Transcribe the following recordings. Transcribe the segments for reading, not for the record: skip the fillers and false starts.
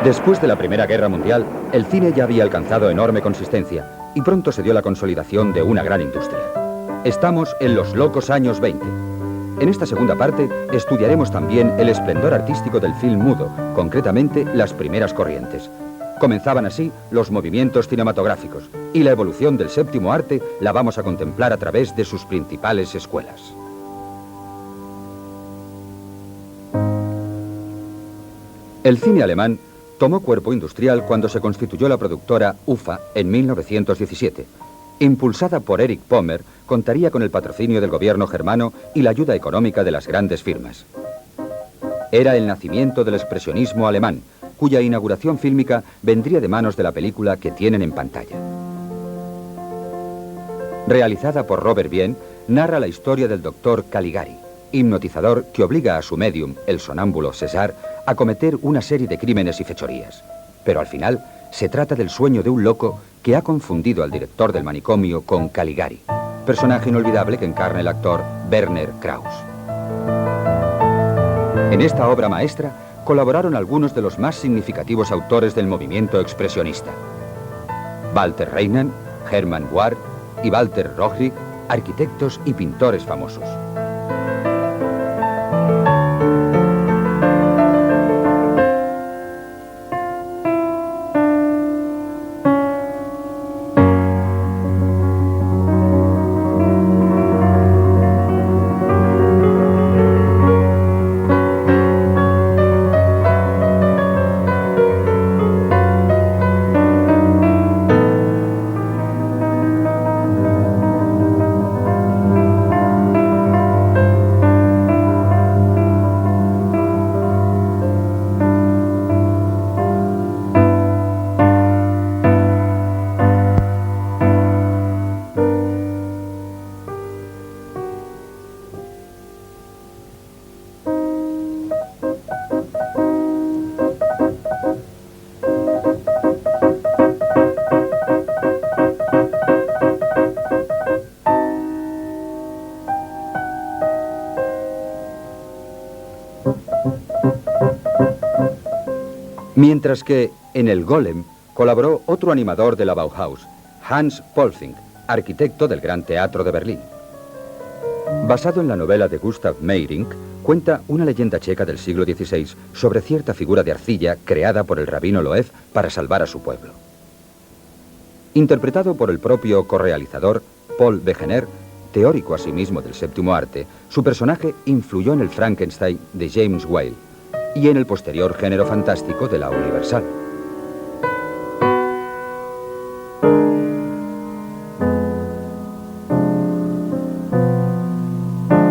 Después de la Primera Guerra Mundial, el cine ya había alcanzado enorme consistencia y pronto se dio la consolidación de una gran industria. Estamos en los locos años 20. En esta segunda parte estudiaremos también el esplendor artístico del film mudo, concretamente las primeras corrientes. Comenzaban así los movimientos cinematográficos y la evolución del séptimo arte la vamos a contemplar a través de sus principales escuelas. El cine alemán tomó cuerpo industrial cuando se constituyó la productora UFA en 1917. Impulsada por Erich Pommer, contaría con el patrocinio del gobierno germano y la ayuda económica de las grandes firmas. Era el nacimiento del expresionismo alemán, cuya inauguración fílmica vendría de manos de la película que tienen en pantalla. Realizada por Robert Wien, narra la historia del doctor Caligari, hipnotizador que obliga a su médium, el sonámbulo César, a cometer una serie de crímenes y fechorías. Pero al final se trata del sueño de un loco que ha confundido al director del manicomio con Caligari, personaje inolvidable que encarna el actor Werner Krauss. En esta obra maestra colaboraron algunos de los más significativos autores del movimiento expresionista: Walter Reimann, Hermann Ward y Walter Rohrig, arquitectos y pintores famosos. Mientras que en El Golem colaboró otro animador de la Bauhaus, Hans Polfing, arquitecto del Gran Teatro de Berlín. Basado en la novela de Gustav Meyrink, cuenta una leyenda checa del siglo XVI sobre cierta figura de arcilla creada por el rabino Loew para salvar a su pueblo. Interpretado por el propio correalizador Paul Wegener, teórico asimismo del séptimo arte, su personaje influyó en el Frankenstein de James Whale y en el posterior género fantástico de la Universal.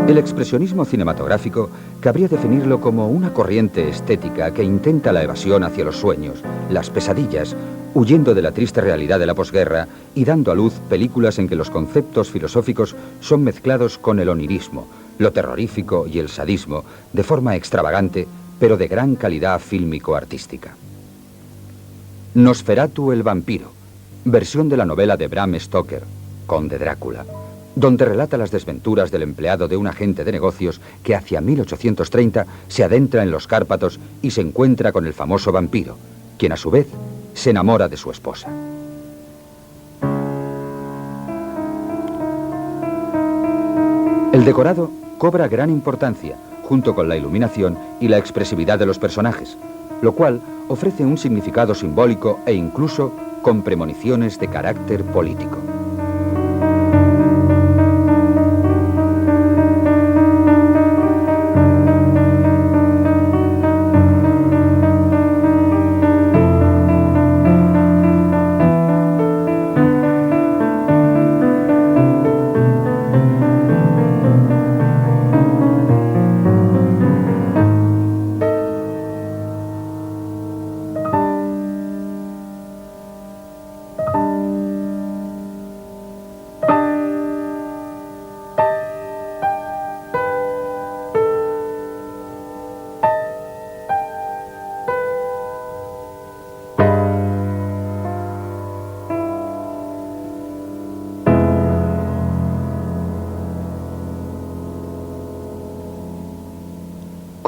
El expresionismo cinematográfico cabría definirlo como una corriente estética que intenta la evasión hacia los sueños, las pesadillas, huyendo de la triste realidad de la posguerra y dando a luz películas en que los conceptos filosóficos son mezclados con el onirismo, lo terrorífico y el sadismo, de forma extravagante, pero de gran calidad fílmico-artística. Nosferatu el vampiro, versión de la novela de Bram Stoker, Conde Drácula, donde relata las desventuras del empleado de un agente de negocios que hacia 1830 se adentra en los Cárpatos y se encuentra con el famoso vampiro, quien a su vez se enamora de su esposa. El decorado cobra gran importancia, junto con la iluminación y la expresividad de los personajes, lo cual ofrece un significado simbólico e incluso con premoniciones de carácter político.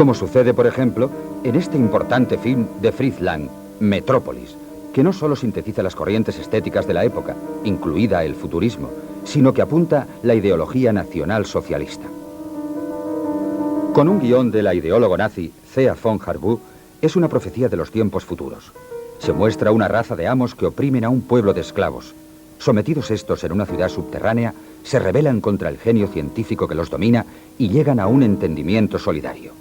Como sucede, por ejemplo, en este importante film de Fritz Lang, Metrópolis, que no solo sintetiza las corrientes estéticas de la época, incluida el futurismo, sino que apunta la ideología nacional socialista. Con un guión de la ideólogo nazi Thea von Harbou, es una profecía de los tiempos futuros. Se muestra una raza de amos que oprimen a un pueblo de esclavos. Sometidos estos en una ciudad subterránea, se rebelan contra el genio científico que los domina y llegan a un entendimiento solidario.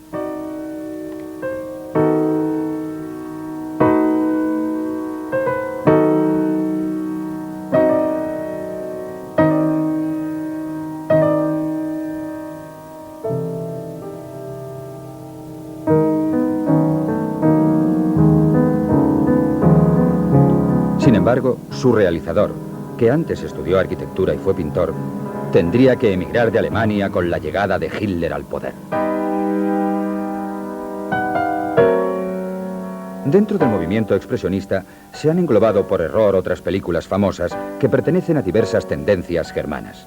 Sin embargo, su realizador, que antes estudió arquitectura y fue pintor, tendría que emigrar de Alemania con la llegada de Hitler al poder. Dentro del movimiento expresionista se han englobado por error otras películas famosas que pertenecen a diversas tendencias germanas.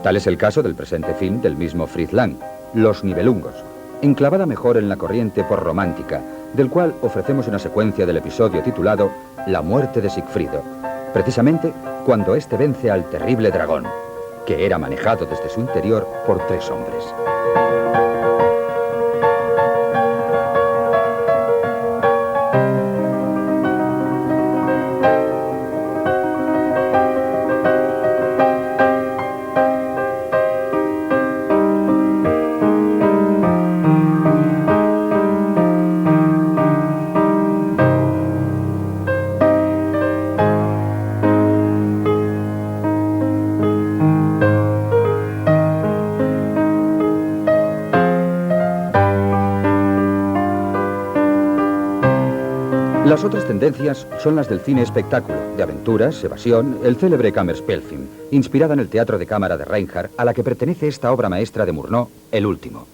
Tal es el caso del presente film del mismo Fritz Lang, Los Nibelungos, enclavada mejor en la corriente por romántica, del cual ofrecemos una secuencia del episodio titulado La muerte de Sigfrido, precisamente cuando éste vence al terrible dragón, que era manejado desde su interior por 3 hombres. Las otras tendencias son las del cine espectáculo, de aventuras, evasión, el célebre Kammerspielfilm, inspirada en el teatro de cámara de Reinhardt, a la que pertenece esta obra maestra de Murnau, El Último,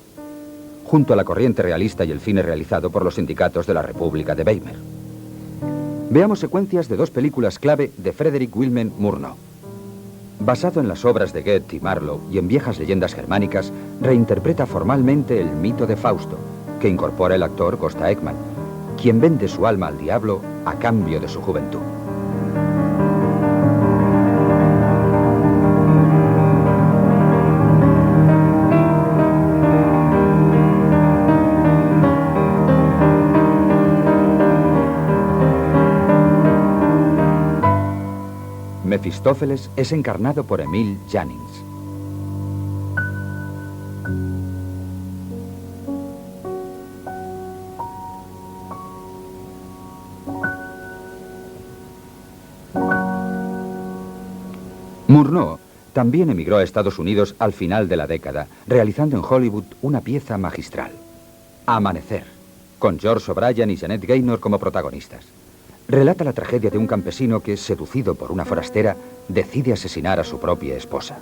junto a la corriente realista y el cine realizado por los sindicatos de la República de Weimar. Veamos secuencias de 2 películas clave de Frederick Wilhelm Murnau. Basado en las obras de Goethe y Marlowe y en viejas leyendas germánicas, reinterpreta formalmente el mito de Fausto, que incorpora el actor Gösta Ekman, quien vende su alma al diablo a cambio de su juventud. Mefistófeles es encarnado por Emil Jannings. Murnau también emigró a Estados Unidos al final de la década, realizando en Hollywood una pieza magistral, Amanecer, con George O'Brien y Janet Gaynor como protagonistas. Relata la tragedia de un campesino que, seducido por una forastera, decide asesinar a su propia esposa.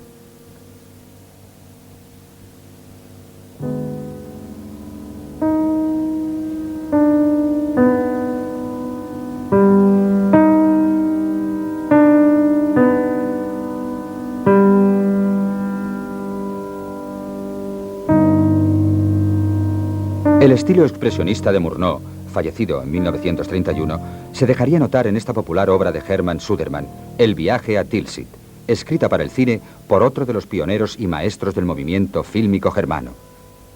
El estilo expresionista de Murnau, fallecido en 1931, se dejaría notar en esta popular obra de Hermann Sudermann, El viaje a Tilsit, escrita para el cine por otro de los pioneros y maestros del movimiento fílmico germano,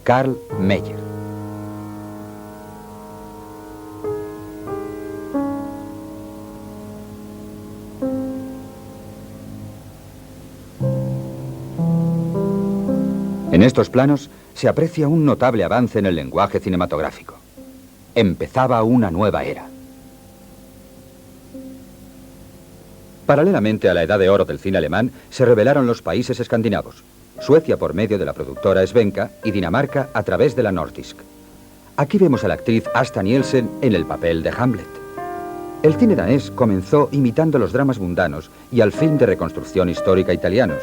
Karl Mayer. En estos planos se aprecia un notable avance en el lenguaje cinematográfico. Empezaba una nueva era. Paralelamente a la edad de oro del cine alemán, se revelaron los países escandinavos. Suecia por medio de la productora Svenska y Dinamarca a través de la Nordisk. Aquí vemos a la actriz Asta Nielsen en el papel de Hamlet. El cine danés comenzó imitando los dramas mundanos y al film de reconstrucción histórica italianos,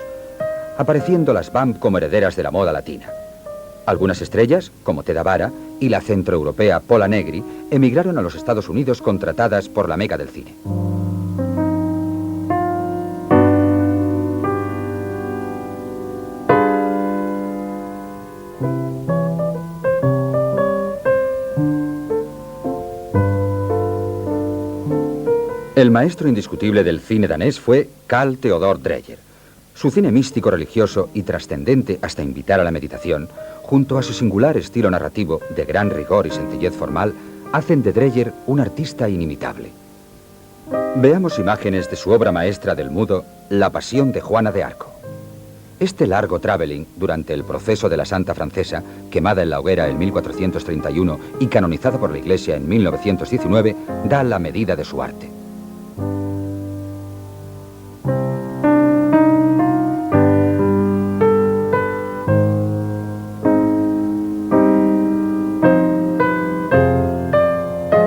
apareciendo las Vamp como herederas de la moda latina. Algunas estrellas, como Teda Bara y la centroeuropea Pola Negri, emigraron a los Estados Unidos contratadas por la meca del cine. El maestro indiscutible del cine danés fue Carl Theodor Dreyer. Su cine místico, religioso y trascendente hasta invitar a la meditación, junto a su singular estilo narrativo de gran rigor y sencillez formal, hacen de Dreyer un artista inimitable. Veamos imágenes de su obra maestra del mudo, La Pasión de Juana de Arco. Este largo traveling durante el proceso de la Santa Francesa, quemada en la hoguera en 1431 y canonizada por la Iglesia en 1919, da la medida de su arte.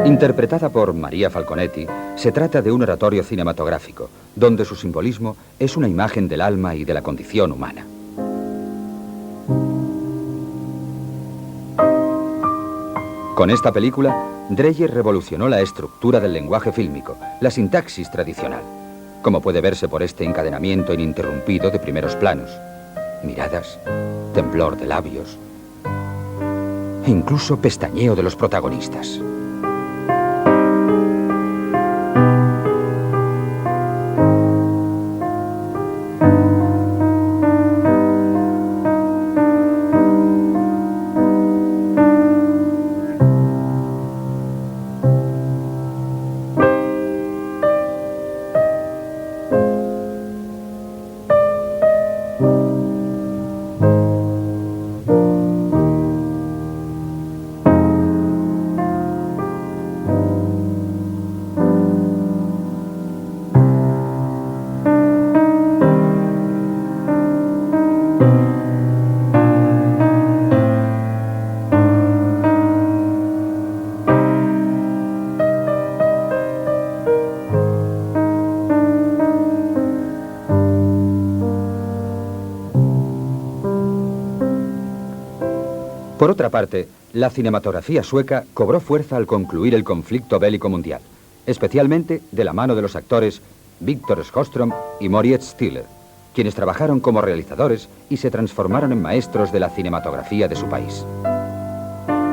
Interpretada por Maria Falconetti, se trata de un oratorio cinematográfico, donde su simbolismo es una imagen del alma y de la condición humana. Con esta película, Dreyer revolucionó la estructura del lenguaje fílmico, la sintaxis tradicional, como puede verse por este encadenamiento ininterrumpido de primeros planos, miradas, temblor de labios e incluso pestañeo de los protagonistas. Por otra parte, la cinematografía sueca cobró fuerza al concluir el conflicto bélico mundial, especialmente de la mano de los actores Victor Sjöström y Moritz Stiller, quienes trabajaron como realizadores y se transformaron en maestros de la cinematografía de su país.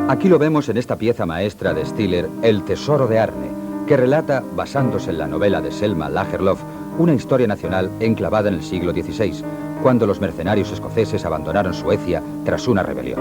Aquí lo vemos en esta pieza maestra de Stiller, El tesoro de Arne, que relata, basándose en la novela de Selma Lagerlöf, una historia nacional enclavada en el siglo XVI, cuando los mercenarios escoceses abandonaron Suecia tras una rebelión.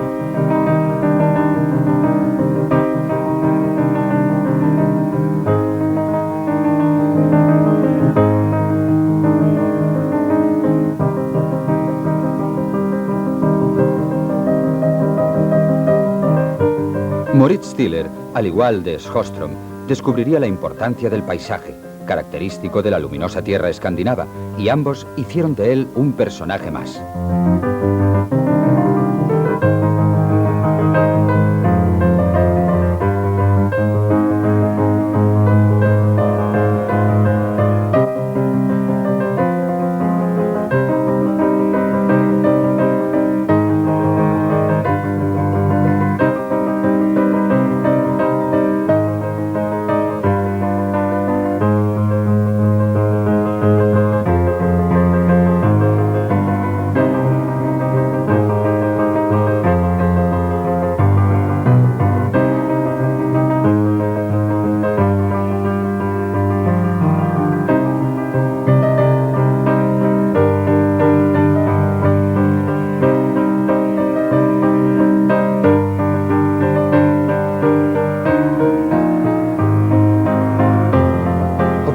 Moritz Stiller, al igual de Sjöström, descubriría la importancia del paisaje, característico de la luminosa tierra escandinava, y ambos hicieron de él un personaje más.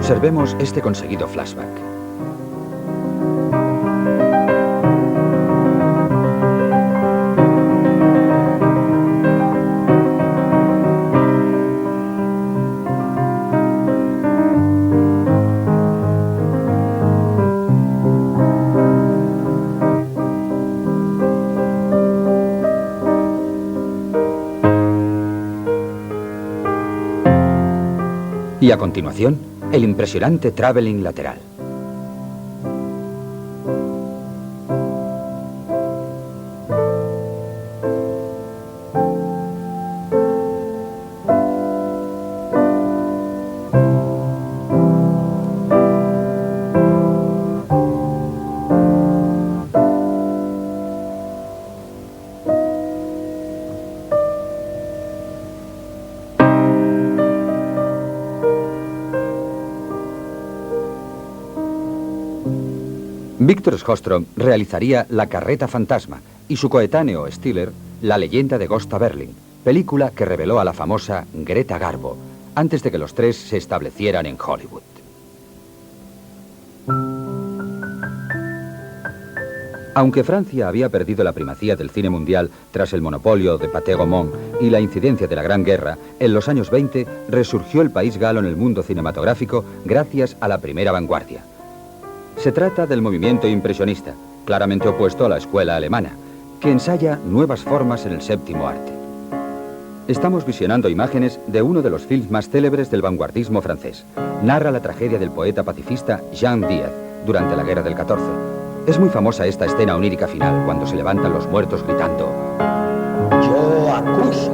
Observemos este conseguido flashback. Y a continuación, el impresionante traveling lateral. Victor Sjostrom realizaría La carreta fantasma y su coetáneo Stiller La leyenda de Gösta Berling, película que reveló a la famosa Greta Garbo antes de que los tres se establecieran en Hollywood. Aunque Francia había perdido la primacía del cine mundial tras el monopolio de Pathé Gaumont y la incidencia de la Gran Guerra, en los años 20 resurgió el país galo en el mundo cinematográfico gracias a la primera vanguardia. Se trata del movimiento impresionista, claramente opuesto a la escuela alemana, que ensaya nuevas formas en el séptimo arte. Estamos visionando imágenes de uno de los films más célebres del vanguardismo francés. Narra la tragedia del poeta pacifista Jean Diaz durante la Guerra del 14. Es muy famosa esta escena onírica final, cuando se levantan los muertos gritando: Yo acuso.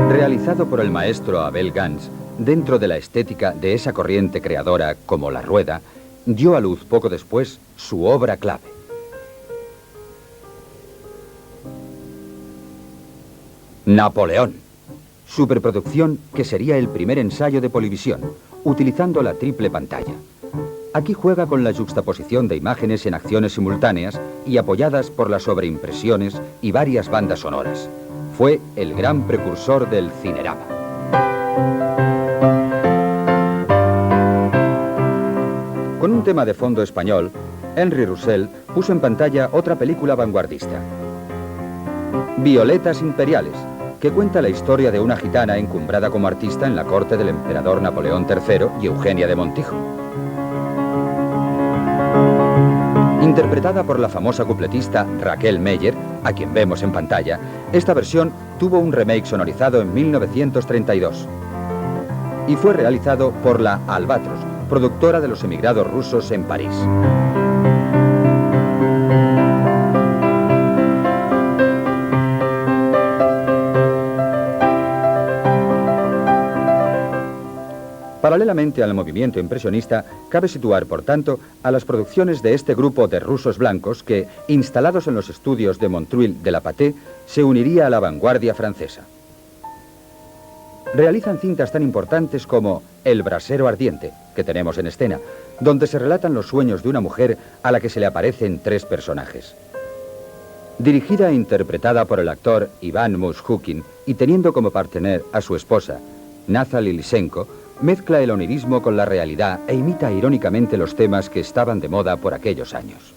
Realizado por el maestro Abel Gance, dentro de la estética de esa corriente creadora como La Rueda, dio a luz poco después su obra clave. Napoleón, superproducción que sería el primer ensayo de Polivisión, utilizando la triple pantalla. Aquí juega con la yuxtaposición de imágenes en acciones simultáneas y apoyadas por las sobreimpresiones y varias bandas sonoras. Fue el gran precursor del cinerama. Con un tema de fondo español, Henry Roussel puso en pantalla otra película vanguardista, Violetas Imperiales, que cuenta la historia de una gitana encumbrada como artista en la corte del emperador Napoleón III y Eugenia de Montijo. Interpretada por la famosa cupletista Raquel Meyer, a quien vemos en pantalla, esta versión tuvo un remake sonorizado en 1932 y fue realizado por la Albatros, productora de los emigrados rusos en París. Paralelamente al movimiento impresionista, cabe situar, por tanto, a las producciones de este grupo de rusos blancos que, instalados en los estudios de Montreuil de la Pathé, se uniría a la vanguardia francesa. Realizan cintas tan importantes como El brasero ardiente, que tenemos en escena, donde se relatan los sueños de una mujer a la que se le aparecen tres personajes. Dirigida e interpretada por el actor Iván Mushkin y teniendo como partener a su esposa, Nathalie Lysenko, mezcla el onirismo con la realidad e imita irónicamente los temas que estaban de moda por aquellos años.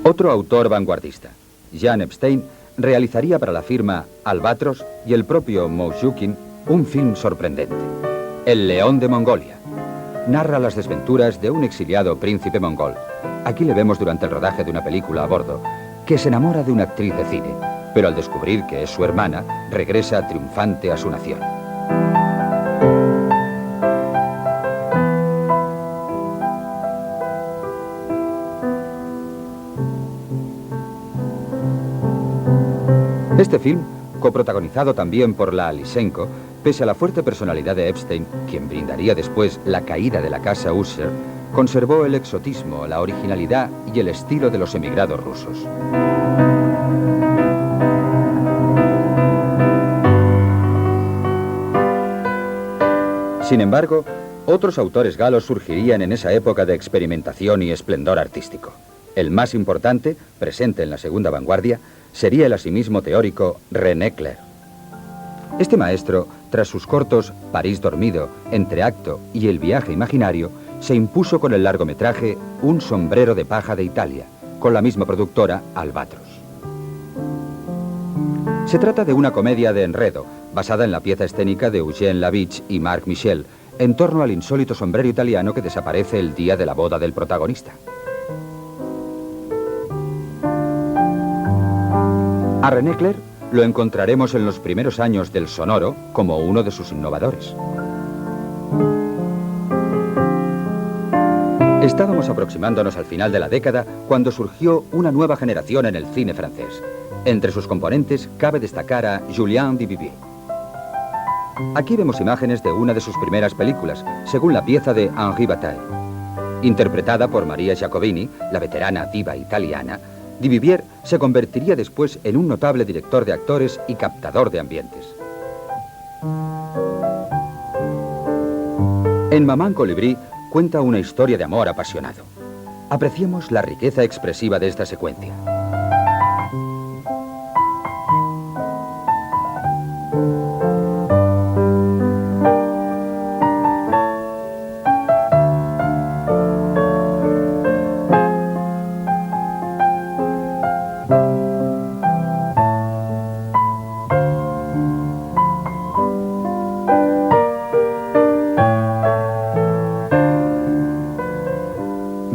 Otro autor vanguardista, Jan Epstein, realizaría para la firma Albatros y el propio Mushkin un film sorprendente, El León de Mongolia. Narra las desventuras de un exiliado príncipe mongol. Aquí le vemos durante el rodaje de una película a bordo, que se enamora de una actriz de cine, pero al descubrir que es su hermana, regresa triunfante a su nación. Este film, coprotagonizado también por la Lysenko, pese a la fuerte personalidad de Epstein, quien brindaría después la caída de la casa Usher, conservó el exotismo, la originalidad y el estilo de los emigrados rusos. Sin embargo, otros autores galos surgirían en esa época de experimentación y esplendor artístico. El más importante, presente en la segunda vanguardia, sería el asimismo teórico René Clair. Este maestro, tras sus cortos París dormido, Entreacto y El viaje imaginario, se impuso con el largometraje Un sombrero de paja de Italia, con la misma productora, Albatros. Se trata de una comedia de enredo, basada en la pieza escénica de Eugène Labiche y Marc Michel, en torno al insólito sombrero italiano que desaparece el día de la boda del protagonista. A René Clair lo encontraremos en los primeros años del sonoro como uno de sus innovadores. Estábamos aproximándonos al final de la década cuando surgió una nueva generación en el cine francés. Entre sus componentes cabe destacar a Julien Duvivier. Aquí vemos imágenes de una de sus primeras películas, según la pieza de Henri Bataille. Interpretada por Maria Giacobini, la veterana diva italiana, Duvivier se convertiría después en un notable director de actores y captador de ambientes. En Maman Colibrí cuenta una historia de amor apasionado. Apreciemos la riqueza expresiva de esta secuencia.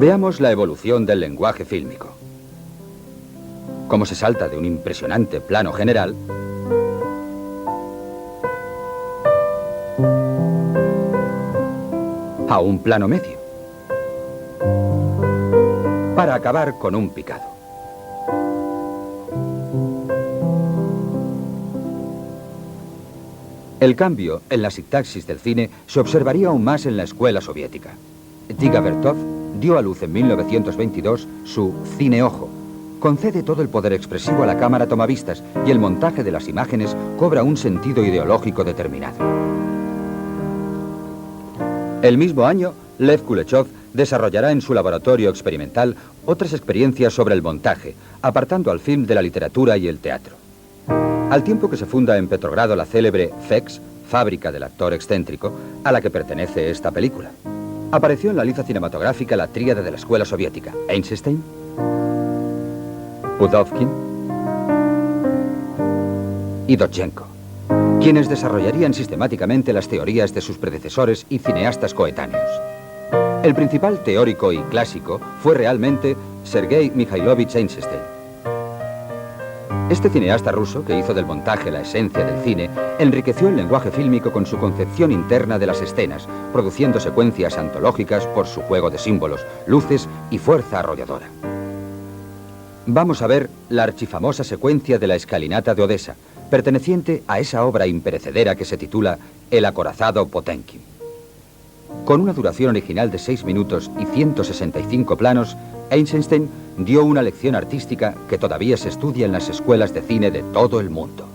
Veamos la evolución del lenguaje fílmico. Cómo se salta de un impresionante plano general a un plano medio, para acabar con un picado. El cambio en la sintaxis del cine se observaría aún más en la escuela soviética. Dziga Vertov dio a luz en 1922 su Cine Ojo. Concede todo el poder expresivo a la cámara tomavistas y el montaje de las imágenes cobra un sentido ideológico determinado. El mismo año, Lev Kuleshov desarrollará en su laboratorio experimental otras experiencias sobre el montaje, apartando al film de la literatura y el teatro. Al tiempo que se funda en Petrogrado la célebre FEX, fábrica del actor excéntrico, a la que pertenece esta película, apareció en la lista cinematográfica la tríada de la escuela soviética, Eisenstein, Pudovkin y Dovzhenko, quienes desarrollarían sistemáticamente las teorías de sus predecesores y cineastas coetáneos. El principal teórico y clásico fue realmente Sergei Mikhailovich Eisenstein. Este cineasta ruso, que hizo del montaje la esencia del cine, enriqueció el lenguaje fílmico con su concepción interna de las escenas, produciendo secuencias antológicas por su juego de símbolos, luces y fuerza arrolladora. Vamos a ver la archifamosa secuencia de la escalinata de Odessa, perteneciente a esa obra imperecedera que se titula El acorazado Potemkin. Con una duración original de 6 minutos y 165 planos, Eisenstein dio una lección artística que todavía se estudia en las escuelas de cine de todo el mundo.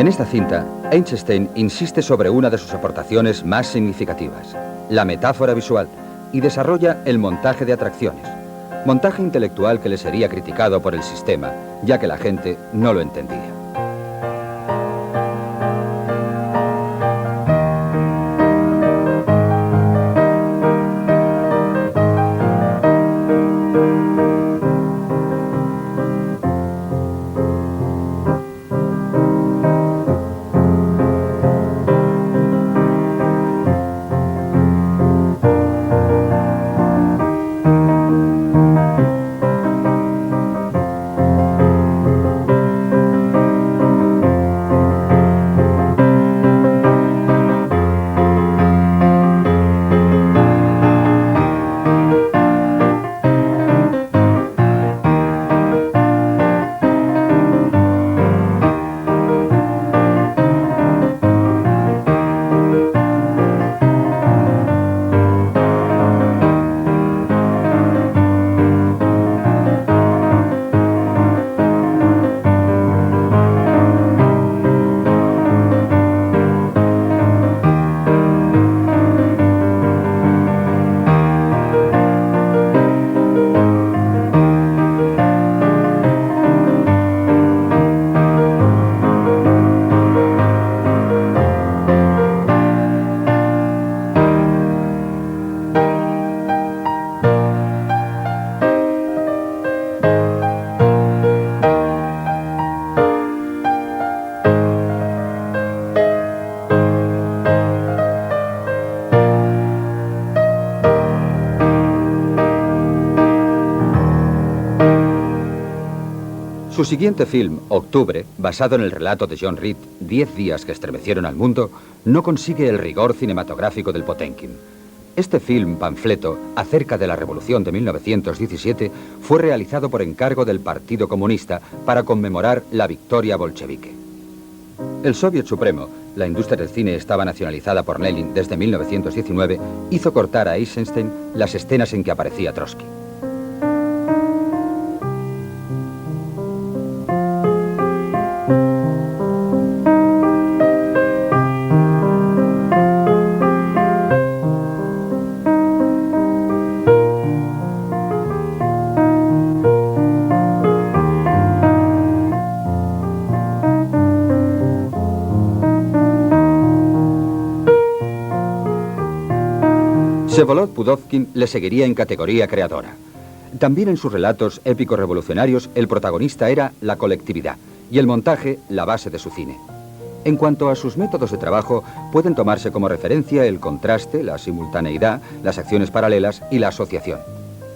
En esta cinta, Einstein insiste sobre una de sus aportaciones más significativas, la metáfora visual, y desarrolla el montaje de atracciones, montaje intelectual que le sería criticado por el sistema, ya que la gente no lo entendía. Su siguiente film, Octubre, basado en el relato de John Reed, 10 días que estremecieron al mundo, no consigue el rigor cinematográfico del Potemkin. Este film panfleto, acerca de la Revolución de 1917, fue realizado por encargo del Partido Comunista para conmemorar la victoria bolchevique. El Soviet Supremo, la industria del cine estaba nacionalizada por Lenin desde 1919, hizo cortar a Eisenstein las escenas en que aparecía Trotsky. Vsevolod-Pudovkin le seguiría en categoría creadora. También en sus relatos épicos revolucionarios, el protagonista era la colectividad y el montaje la base de su cine. En cuanto a sus métodos de trabajo, pueden tomarse como referencia el contraste, la simultaneidad, las acciones paralelas y la asociación.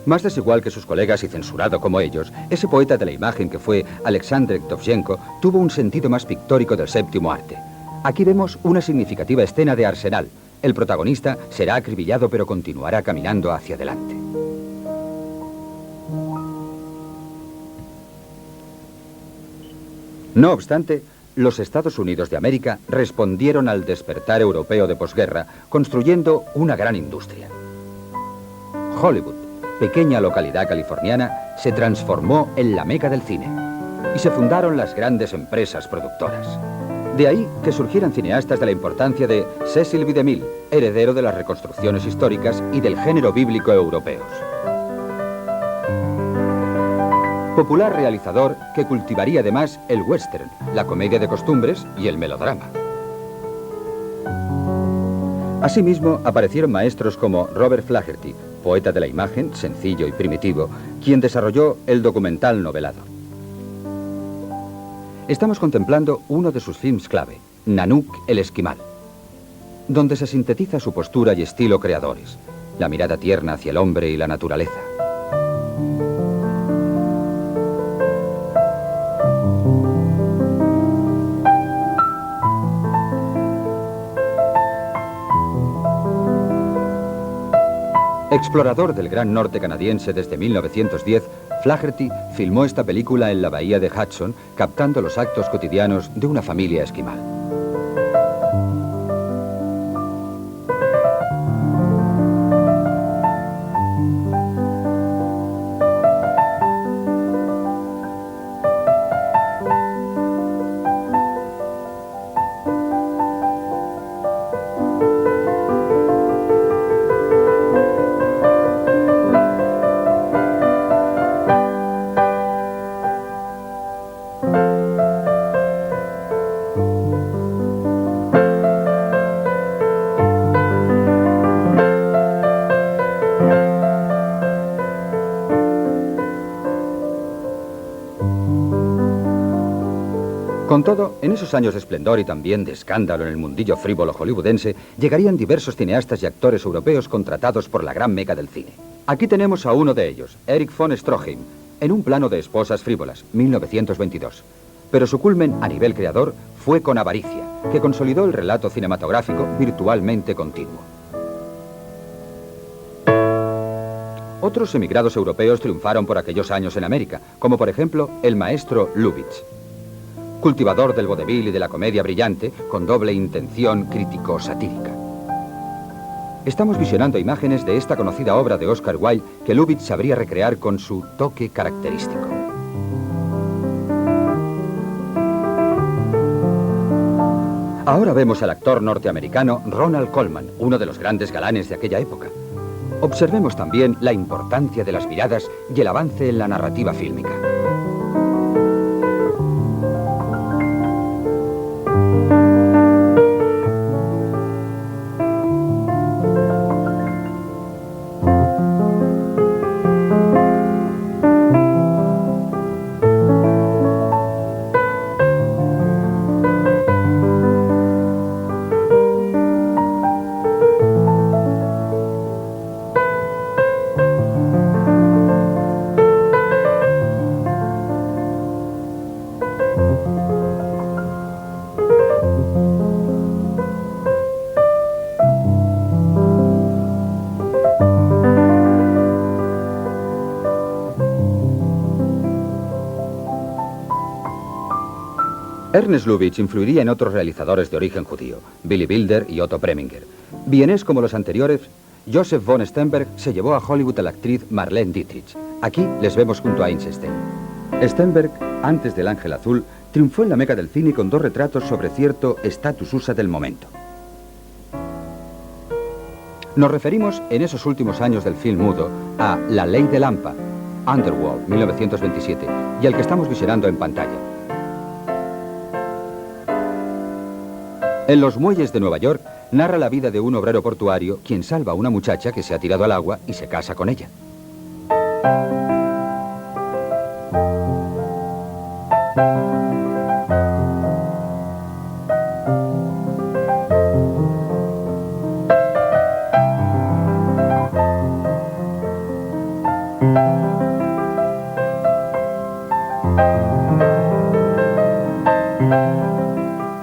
Más desigual que sus colegas y censurado como ellos, ese poeta de la imagen que fue Alexander Dovzhenko tuvo un sentido más pictórico del séptimo arte. Aquí vemos una significativa escena de Arsenal. El protagonista será acribillado pero continuará caminando hacia adelante. No obstante, los Estados Unidos de América respondieron al despertar europeo de posguerra construyendo una gran industria. Hollywood, pequeña localidad californiana, se transformó en la meca del cine y se fundaron las grandes empresas productoras. De ahí que surgieran cineastas de la importancia de Cecil B. DeMille, heredero de las reconstrucciones históricas y del género bíblico europeos. Popular realizador que cultivaría además el western, la comedia de costumbres y el melodrama. Asimismo, aparecieron maestros como Robert Flaherty, poeta de la imagen, sencillo y primitivo, quien desarrolló el documental novelado. Estamos contemplando uno de sus films clave, Nanook el Esquimal, donde se sintetiza su postura y estilo creadores, la mirada tierna hacia el hombre y la naturaleza. Explorador del Gran Norte canadiense desde 1910, Flaherty filmó esta película en la bahía de Hudson, captando los actos cotidianos de una familia esquimal. Con todo, en esos años de esplendor y también de escándalo en el mundillo frívolo hollywoodense, llegarían diversos cineastas y actores europeos contratados por la gran meca del cine. Aquí tenemos a uno de ellos, Erich von Stroheim, en un plano de Esposas frívolas, 1922. Pero su culmen a nivel creador fue con Avaricia, que consolidó el relato cinematográfico virtualmente continuo. Otros emigrados europeos triunfaron por aquellos años en América, como por ejemplo el maestro Lubitsch, cultivador del vodevil y de la comedia brillante, con doble intención crítico-satírica. Estamos visionando imágenes de esta conocida obra de Oscar Wilde que Lubitsch sabría recrear con su toque característico. Ahora vemos al actor norteamericano Ronald Colman, uno de los grandes galanes de aquella época. Observemos también la importancia de las miradas y el avance en la narrativa fílmica. Ernest Lubitsch influiría en otros realizadores de origen judío, Billy Wilder y Otto Preminger. Vienés como los anteriores, Joseph von Sternberg se llevó a Hollywood a la actriz Marlene Dietrich. Aquí les vemos junto a Eisenstein. Sternberg, antes del Ángel Azul, triunfó en la meca del cine con dos retratos sobre cierto status USA del momento. Nos referimos en esos últimos años del film mudo a La Ley de Lampa, Underworld, 1927, y al que estamos visionando en pantalla. En Los muelles de Nueva York, narra la vida de un obrero portuario quien salva a una muchacha que se ha tirado al agua y se casa con ella.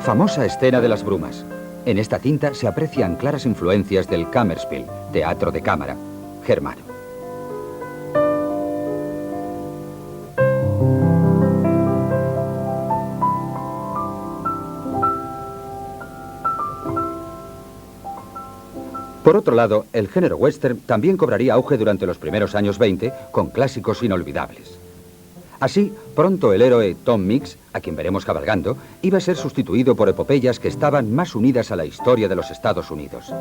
Famosa escena de las brumas. En esta cinta se aprecian claras influencias del Kammerspiel, teatro de cámara, germano. Por otro lado, el género western también cobraría auge durante los primeros años 20 con clásicos inolvidables. Así, pronto el héroe Tom Mix, a quien veremos cabalgando, iba a ser sustituido por epopeyas que estaban más unidas a la historia de los Estados Unidos.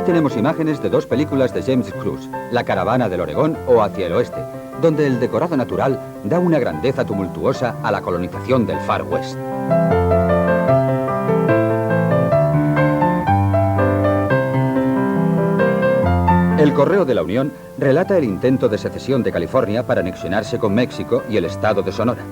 Tenemos imágenes de dos películas de James Cruise, La caravana del Oregón o Hacia el oeste, donde el decorado natural da una grandeza tumultuosa a la colonización del Far West. El Correo de la Unión relata el intento de secesión de California para anexionarse con México y el estado de Sonora.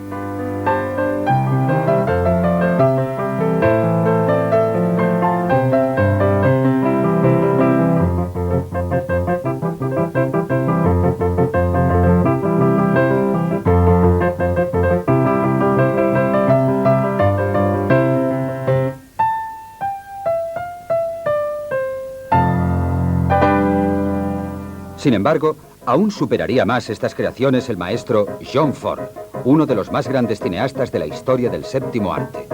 Sin embargo, aún superaría más estas creaciones el maestro John Ford, uno de los más grandes cineastas de la historia del séptimo arte.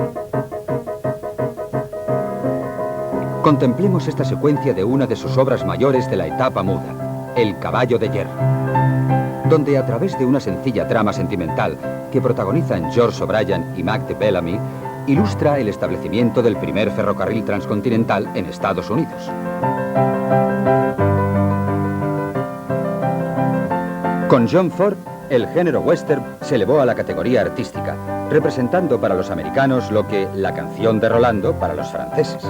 Contemplemos esta secuencia de una de sus obras mayores de la etapa muda, El caballo de hierro, donde a través de una sencilla trama sentimental que protagonizan George O'Brien y Mac Bellamy, ilustra el establecimiento del primer ferrocarril transcontinental en Estados Unidos. Con John Ford, el género western se elevó a la categoría artística, representando para los americanos lo que la canción de Rolando para los franceses.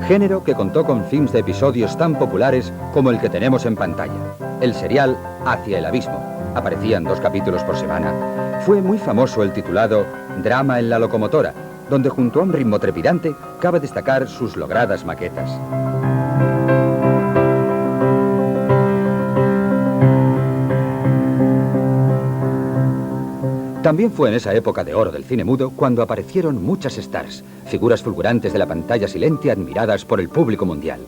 Género que contó con films de episodios tan populares como el que tenemos en pantalla. El serial Hacia el abismo, aparecían 2 capítulos por semana. Fue muy famoso el titulado Drama en la locomotora, donde junto a un ritmo trepidante cabe destacar sus logradas maquetas. También fue en esa época de oro del cine mudo cuando aparecieron muchas stars, figuras fulgurantes de la pantalla silente admiradas por el público mundial.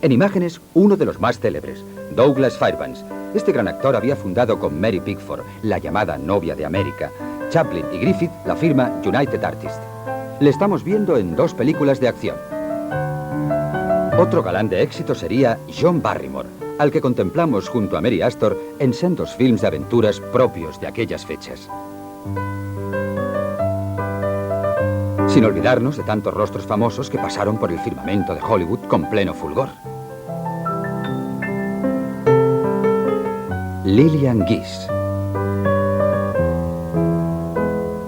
En imágenes, uno de los más célebres, Douglas Fairbanks. Este gran actor había fundado con Mary Pickford, la llamada novia de América, Chaplin y Griffith, la firma United Artists. Le estamos viendo en 2 películas de acción. Otro galán de éxito sería John Barrymore, al que contemplamos junto a Mary Astor en sendos films de aventuras propios de aquellas fechas. Sin olvidarnos de tantos rostros famosos que pasaron por el firmamento de Hollywood con pleno fulgor. Lillian Gish,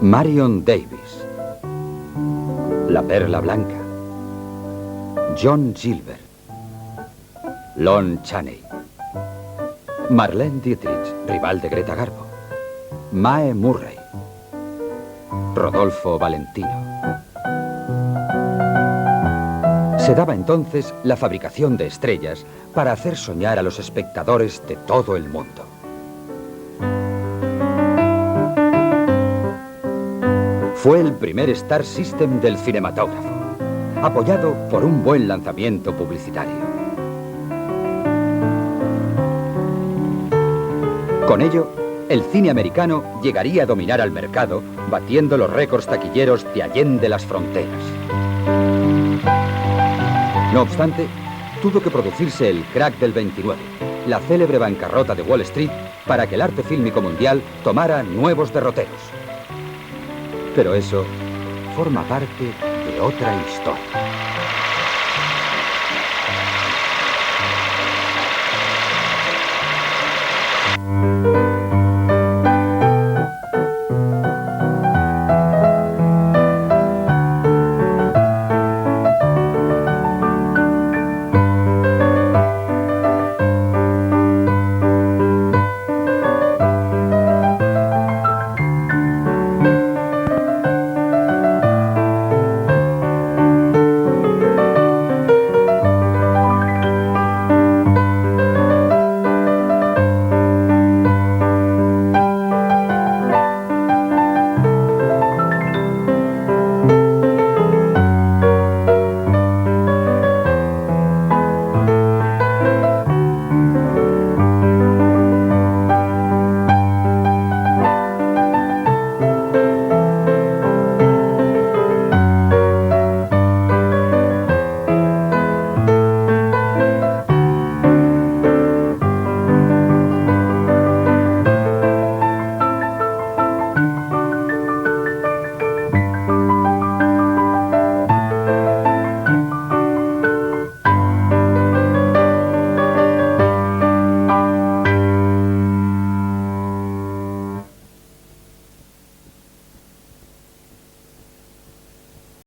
Marion Davies, La Perla Blanca, John Gilbert, Lon Chaney, Marlene Dietrich, rival de Greta Garbo, Mae Murray, Rodolfo Valentino. Se daba entonces la fabricación de estrellas para hacer soñar a los espectadores de todo el mundo. Fue el primer Star System del cinematógrafo, apoyado por un buen lanzamiento publicitario. Con ello, el cine americano llegaría a dominar al mercado, batiendo los récords taquilleros de allende las fronteras. No obstante, tuvo que producirse el crack del 29, la célebre bancarrota de Wall Street, para que el arte fílmico mundial tomara nuevos derroteros. Pero eso forma parte de otra historia.